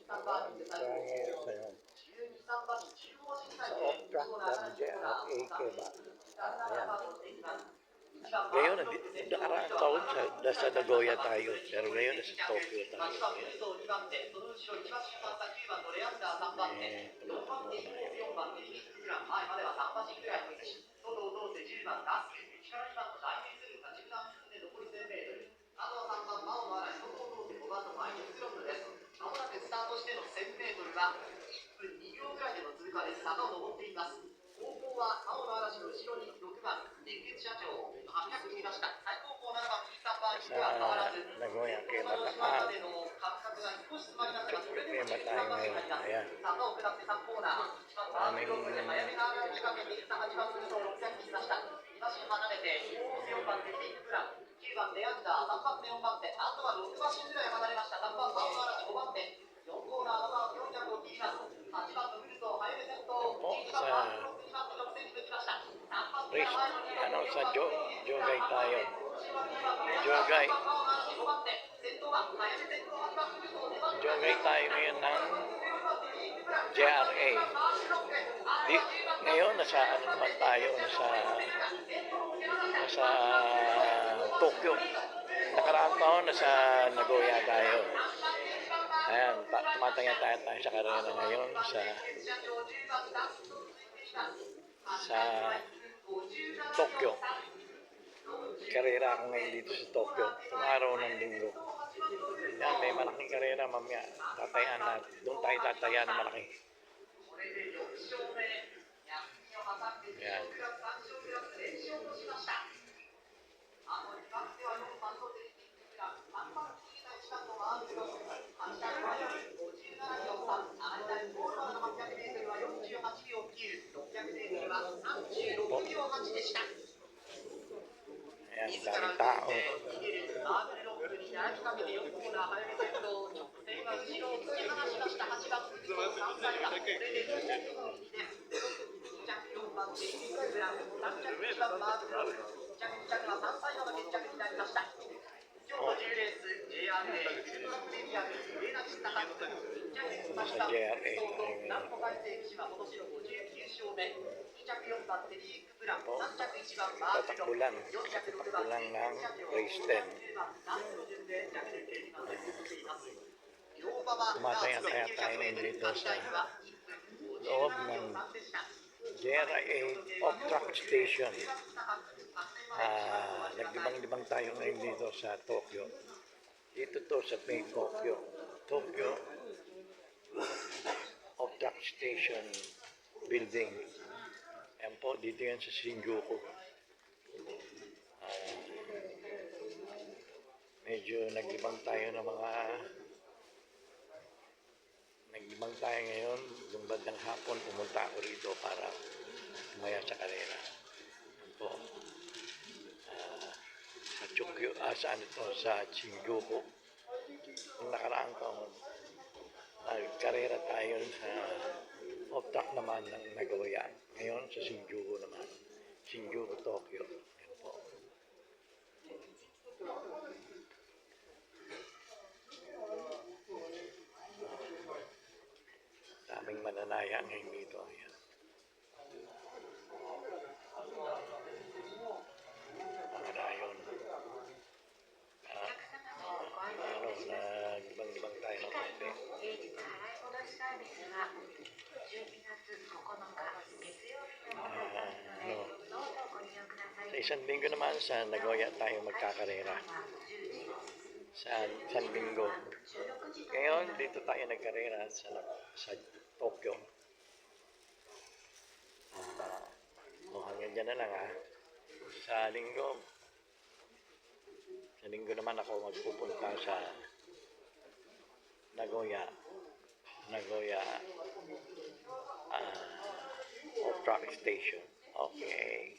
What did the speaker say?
Triangle sa yun. Sa off-track WJRA ba? Ayan. Ngayon, nakaraan taon nasa Nagoya tayo, pero ngayon nasa Tokyo tayo. Sa Nagoya kay Mataan. Siyempre kay Mataan ngayon. Ayan. Aming sa Jogay tayo. Jogay tayo ngayon ng JRA. Ngayon nasa ano naman tayo, nasa Tokyo. Nakaraang taon nasa Nagoya tayo. Ayan, tumataya tayo sa karera ngayon sa Tokyo. Karera ako ngayon dito sa Tokyo. Itong araw ng linggo. Yan, may malaking karera mamaya. Tatayan natin. Doon tayo tataya ng malaki. Yan. Ayan, daming tao. Sa JRA tatakbulan ng race 10. Tumataya-taya tayo dito sa loob ng JRA off-track station. Naglibang-libang tayo ngayon dito sa Tokyo. Dito to sa main Tokyo off-track station building. Ayan po, dito yan sa Shinjuku. Medyo naglibang tayo ngayon. Yung bandang hapon, pumunta ako rito para tumaya sa karera. Ayan po. Sa Tokyo, sa Shinjuku. Yung nakaraang taon, karera tayo sa off-track naman ng Nagoya. Ngayon sa Shinjuku naman. Shinjuku, Tokyo. Yan po. Daming mananaya ngayon dito. Ayan. Pangarayon. Nagbang-libang tayo ng konti. Sa isang linggo naman sa Nagoya tayo magkakarera. Sa isang linggo. Ngayon, dito tayo nagkarera sa Tokyo. Hanggang dyan na lang ha. Sa linggo naman ako magpupunta sa Nagoya off-track station. Okay.